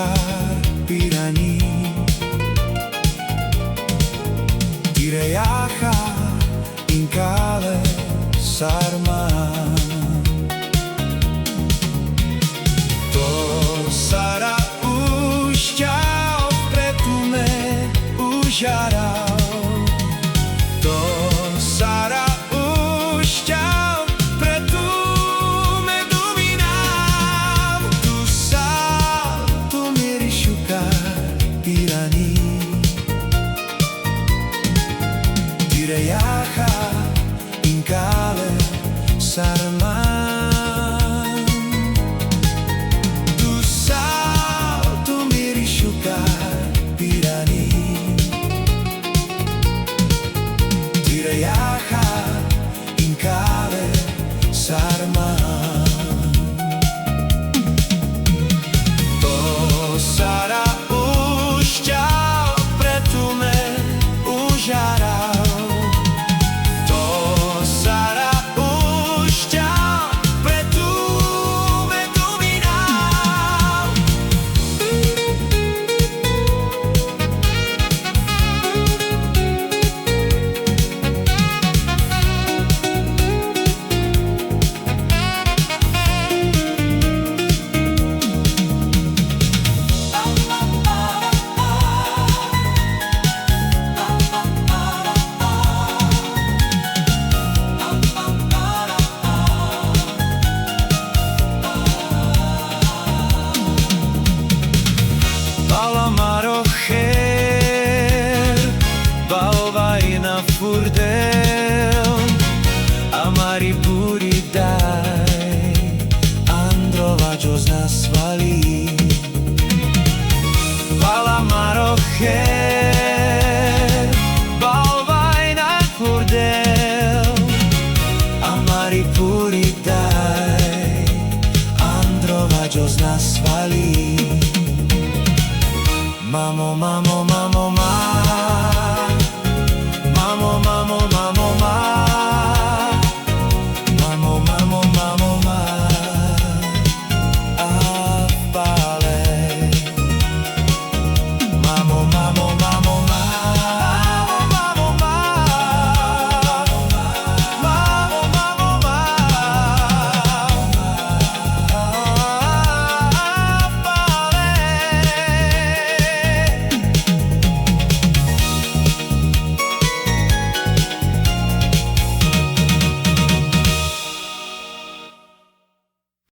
mișcar piranii. Tirejaha in cale sarman. To sara ušťal pretume užaral. To sara ušťal pretume duminav. Tu sal tu mirišukar pirani. Tirejaha in cale sarman. Tu sal tu mirišukar pirani. Tirejaha in cale sarman. To sara ušťal pretume užaral. To sara ušťal pretume duminav. Balamarocher, balvaina furdel, amari puri dai, androva jozna svali. Balamarocher, balvaina furdel, amari puri dai, androva jozna svali. Mamo, mamo,